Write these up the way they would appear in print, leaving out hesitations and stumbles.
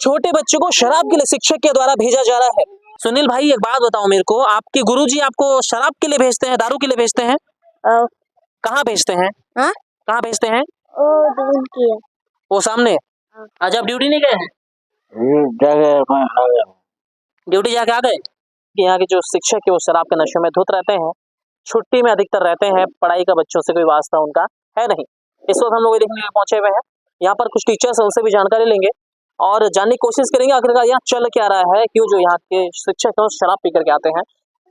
छोटे बच्चों को शराब के लिए शिक्षक के द्वारा भेजा जा रहा है। सुनील भाई एक बात बताओ मेरे को, आपके गुरुजी आपको शराब के लिए भेजते हैं, दारू के लिए भेजते हैं? कहाँ भेजते हैं? हाँ? कहाँ भेजते हैं? दूर की है। वो सामने। आज आप ड्यूटी नहीं गए हैं? ड्यूटी जाके आ गए? यहाँ के जो शिक्षक है वो शराब के नशे में धुत रहते हैं, छुट्टी में अधिकतर रहते हैं, पढ़ाई का बच्चों से कोई वास्ता उनका है नहीं। इस वक्त हम लोग देखने के लिए पहुंचे हुए हैं, यहाँ पर कुछ टीचर्स हैं, उनसे भी जानकारी लेंगे और जानने की कोशिश करेंगे आखिरकार यहाँ चल क्या रहा है, क्यों जो यहाँ के शिक्षक हैं शराब पी करके आते हैं।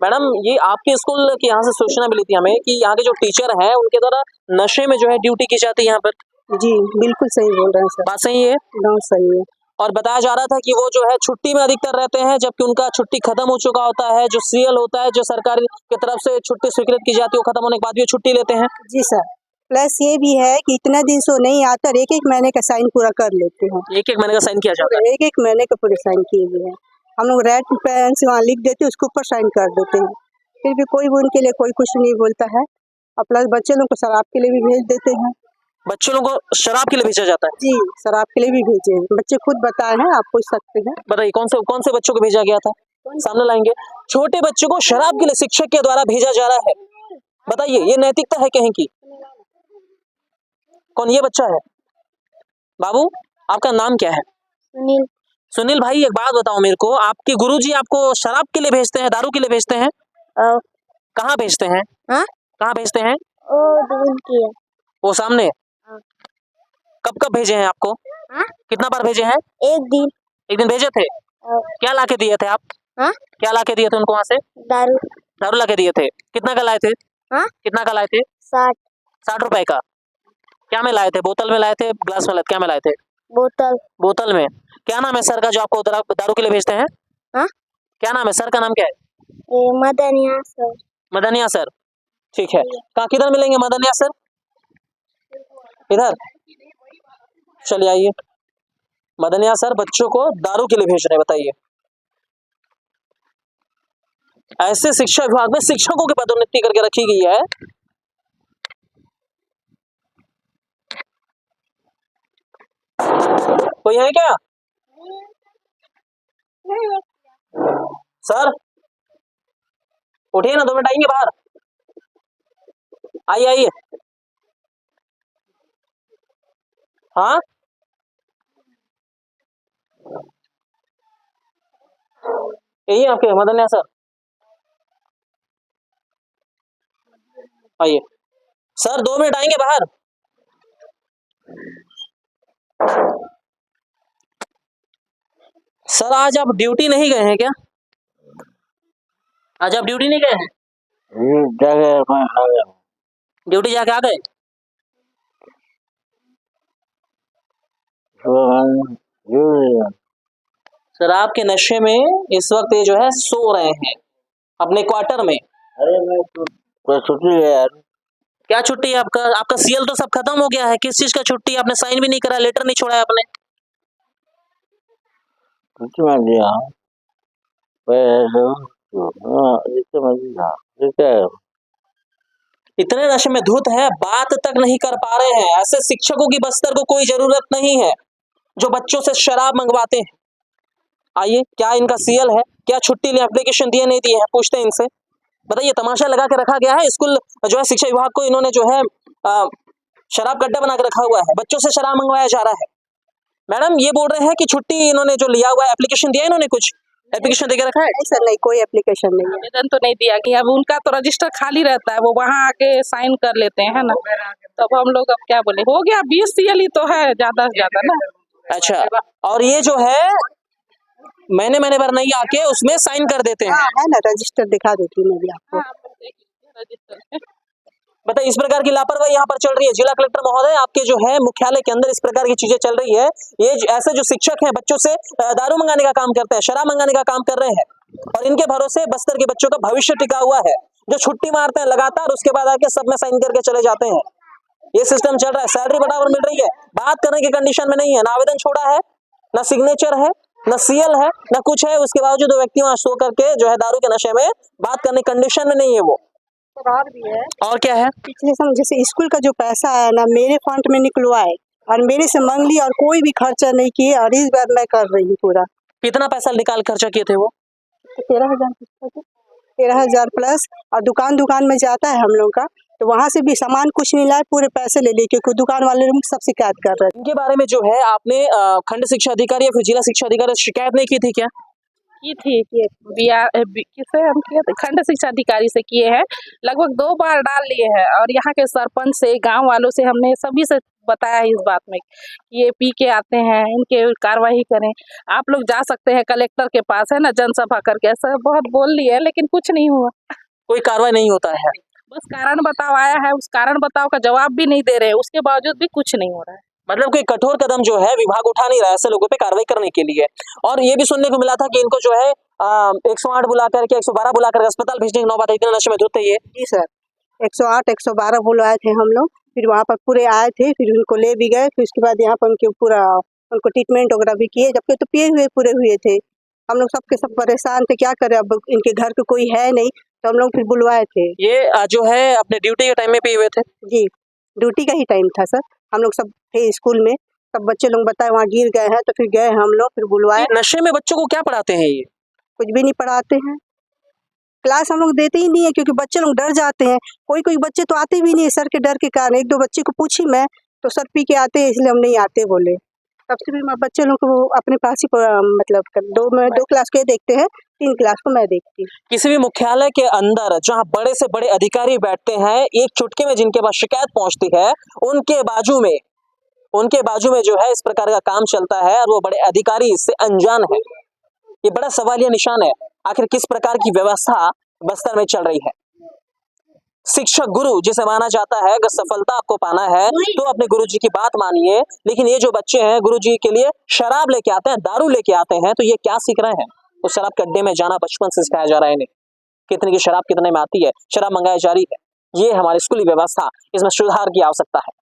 मैडम ये आपके स्कूल की यहाँ से सूचना मिली थी हमें कि यहाँ के जो टीचर हैं उनके द्वारा नशे में जो है ड्यूटी की जाती है यहाँ पर। जी बिल्कुल सही बोल रहे हैं सर। बात सही है? एकदम सही है। और बताया जा रहा था कि वो जो है छुट्टी में अधिकतर रहते हैं, जबकि उनका छुट्टी खत्म हो चुका होता है। जो सीएल होता है, जो सरकार की तरफ से छुट्टी स्वीकृत की जाती है, वो खत्म होने के बाद भी छुट्टी लेते हैं। जी सर। प्लस ये भी है कि इतना दिन से नहीं आता, एक एक महीने का साइन पूरा कर लेते हैं। एक एक महीने का साइन किया जाता है? एक एक महीने का पूरे साइन किए हुए हैं। हम लोग रेड पेन से वहाँ लिख देते हैं, उसके ऊपर साइन कर देते हैं, फिर भी कोई भी उनके लिए कोई कुछ नहीं बोलता है। और प्लस बच्चे लोग को शराब के लिए भी भेज देते हैं। बच्चों लोगों को शराब के लिए भेजा जाता है? जी शराब के लिए भी भेजे हैं, बच्चे खुद बताए हैं, आप पूछ सकते हैं। बताइए कौन से बच्चों को भेजा गया था, सामने लाएंगे। छोटे बच्चों को शराब के लिए शिक्षक के द्वारा भेजा जा रहा है, बताइए ये नैतिकता है कहीं की? कौन ये बच्चा है? बाबू आपका नाम क्या है? सुनील। सुनील भाई एक बात बताओ मेरे को, आपके गुरुजी आपको शराब के लिए भेजते हैं, दारू के लिए भेजते हैं? कहाँ भेजते हैं? हाँ? कहाँ भेजते हैं? दूर की है। वो सामने। कब कब भेजे हैं आपको? हाँ? कितना बार भेजे हैं? एक दिन भेजे थे। क्या लाके दिए थे आप? हाँ? क्या लाके दिए थे उनको वहां से? दारू लाके दिए थे। कितना का लाए थे? हाँ? कितना का लाए थे? 60 रुपए का। क्या में लाए थे? बोतल में लाए थे, ग्लास में लाए थे, क्या में लाए थे? बोतल में। क्या नाम है सर का जो आपको दारू के लिए भेजते हैं? हाँ? क्या नाम है सर का? नाम क्या है? मदनिया सर। मदनिया सर, ठीक है। कहाँ किधर मिलेंगे मदनिया सर? इधर, चलिए आइए। मदनिया सर बच्चों को दारू के लिए भेज रहे हैं, बताइए। ऐसे शिक्षा विभाग में शिक्षकों की पदोन्नति करके रखी गई है। कोई है क्या सर? उठिए ना, 2 मिनट आएंगे बाहर। आइए आइए। हाँ यही आपके मदनिया सर, आइए सर, 2 मिनट आएंगे बाहर। सर आज आप ड्यूटी नहीं गए हैं क्या? आज आप ड्यूटी नहीं गए हैं? ड्यूटी जाके आ गए? सर आपके नशे में इस वक्त ये जो है सो रहे हैं अपने क्वार्टर में। अरे मैं तो छुट्टी है यार। क्या छुट्टी है आपका? आपका सीएल तो सब खत्म हो गया है, किस चीज का छुट्टी? आपने साइन भी नहीं करा, लेटर नहीं छोड़ा है आपने। छुट्टी मार दिया। इतने नशे में धुत है, बात तक नहीं कर पा रहे हैं। ऐसे शिक्षकों की बस्तर को कोई जरूरत नहीं है जो बच्चों से शराब मंगवाते हैं। आइए, क्या इनका सीएल है? क्या छुट्टी लिए एप्लीकेशन दिए नहीं दिए हैं, पूछते हैं इनसे। बताइए, तमाशा लगा के रखा गया है स्कूल जो है शिक्षा विभाग को, इन्होंने जो है शराब गड्ढा बना के रखा हुआ है, बच्चों से शराब मंगवाया जा रहा है। मैडम ये बोल रहे हैं कि छुट्टी इन्होंने जो लिया हुआ है, एप्लीकेशन दिया इन्होंने, कुछ एप्लीकेशन देके रखा है? नहीं सर, नहीं कोई एप्लीकेशन नहीं है। आवेदन तो नहीं दिया गया, अब उनका तो रजिस्टर खाली रहता है, वो वहाँ आके साइन कर लेते हैं ना, तब हम लोग अब क्या बोले, हो गया 20 सीएल ही तो है, ज्यादा से ज्यादा ना। अच्छा, और ये जो है महीने भर नहीं आके उसमें साइन कर देते हैं। हाँ, है ना, रजिस्टर दिखा देती हूँ मैं भी आपको। बताइए, इस प्रकार की लापरवाही यहाँ पर चल रही है। जिला कलेक्टर महोदय, आपके जो है मुख्यालय के अंदर इस प्रकार की चीजें चल रही है। ये ऐसे जो शिक्षक हैं बच्चों से दारू मंगाने का काम करते हैं, शराब मंगाने का काम कर रहे हैं, और इनके भरोसे बस्तर के बच्चों का भविष्य टिका हुआ है, जो छुट्टी मारते हैं लगातार, उसके बाद आके सब में साइन करके चले जाते हैं। ये सिस्टम चल रहा है। सैलरी बराबर मिल रही है, बात करने की कंडीशन में नहीं है, ना आवेदन छोड़ा है, ना सिग्नेचर है, ना सीएल है, ना कुछ है, उसके बावजूद वो व्यक्ति वहां सो करके जो है दारू के नशे में बात करने की कंडीशन में नहीं है वो। और भी है। और क्या है? पिछले साल जैसे स्कूल का जो पैसा है ना, मेरे फंड में निकलवाए, और मेरे से मांग ली और कोई भी खर्चा नहीं किए, और इस बार मैं कर रही हूँ पूरा। कितना पैसा निकाल खर्चा किए थे वो? 13,000 13,000 प्लस। और दुकान में जाता है हम लोग का, तो वहाँ से भी सामान कुछ नहीं लाए, पूरे पैसे ले लिए, क्योंकि दुकान वाले लोग सब शिकायत कर रहे थे। इनके बारे में जो है आपने खंड शिक्षा अधिकारी या फिर जिला शिक्षा अधिकारी से शिकायत नहीं की थी क्या? की थी किसे हम किए थे, खंड शिक्षा अधिकारी से किए हैं, लगभग 2 बार डाल लिए हैं। और यहाँ के सरपंच से, गांव वालों से, हमने सभी से बताया है इस बात में कि ये पी के आते हैं, इनके कार्रवाई करें। आप लोग जा सकते हैं कलेक्टर के पास, है ना, जनसभा करके, ऐसा बहुत बोल लिए, लेकिन कुछ नहीं हुआ। कोई कार्रवाई नहीं होता है? बस कारण बताओ आया है, उस कारण बताओ का जवाब भी नहीं दे रहे, उसके बावजूद भी कुछ नहीं हो रहा है। मतलब कोई कठोर कदम जो है विभाग उठा नहीं रहा है ऐसे लोगों पे कार्रवाई करने के लिए। और ये भी सुनने को मिला था कि इनको जो है 108 बुलाकर के 112 बुलाकर अस्पताल भेजने की नौबत आई, इतने नशे में धुत थे ये। जी सर, 108 112 बुलवाए थे हम लोग, फिर वहाँ पर पूरे आए थे, फिर उनको ले भी गए, फिर उसके बाद यहाँ पर उनके पूरा उनको ट्रीटमेंट वगैरह भी किए, जबकि तो पिए हुए पूरे हुए थे। हम लोग सबके सब परेशान थे, क्या करें, अब इनके घर पे कोई है नहीं, तो हम लोग फिर बुलवाए थे। ये जो है अपने ड्यूटी के टाइम में पिए हुए थे? जी, ड्यूटी का ही टाइम था सर, हम लोग सब थे स्कूल में, सब बच्चे लोग बताए वहाँ गिर गए हैं, तो फिर गए हम लोग, फिर बुलवाए। ये नशे में बच्चों को क्या पढ़ाते हैं ये? कुछ भी नहीं पढ़ाते हैं, क्लास हम लोग देते ही नहीं है, क्योंकि बच्चे लोग डर जाते हैं। कोई बच्चे तो आते भी नहीं है सर के डर के कारण। 1-2 बच्चे को पूछी मैं, तो सर पी के आते हैं, इसलिए हम नहीं आते बोले। तब से भी मैं बच्चे लोग को अपने पास ही मतलब 2 क्लास के देखते हैं, 3 क्लास को मैं देखती हूँ। किसी भी मुख्यालय के अंदर जहां बड़े से बड़े अधिकारी बैठते हैं, एक चुटकी में जिनके पास शिकायत पहुंचती है, उनके बाजू में जो है इस प्रकार का काम चलता है, और वो बड़े अधिकारी इससे अनजान है। ये बड़ा सवालिया निशान है, आखिर किस प्रकार की व्यवस्था बस्तर में चल रही है। शिक्षक गुरु जिसे माना जाता है, अगर सफलता आपको पाना है तो अपने गुरुजी की बात मानिए। लेकिन ये जो बच्चे हैं गुरुजी के लिए शराब लेके आते हैं, दारू लेके आते हैं, तो ये क्या सीख रहे हैं? तो शराब के अड्डे में जाना बचपन से सिखाया जा रहा है इन्हें। कितने की शराब कितने में आती है, शराब मंगाई जा रही है। ये हमारी स्कूली व्यवस्था, इसमें सुधार की आवश्यकता है।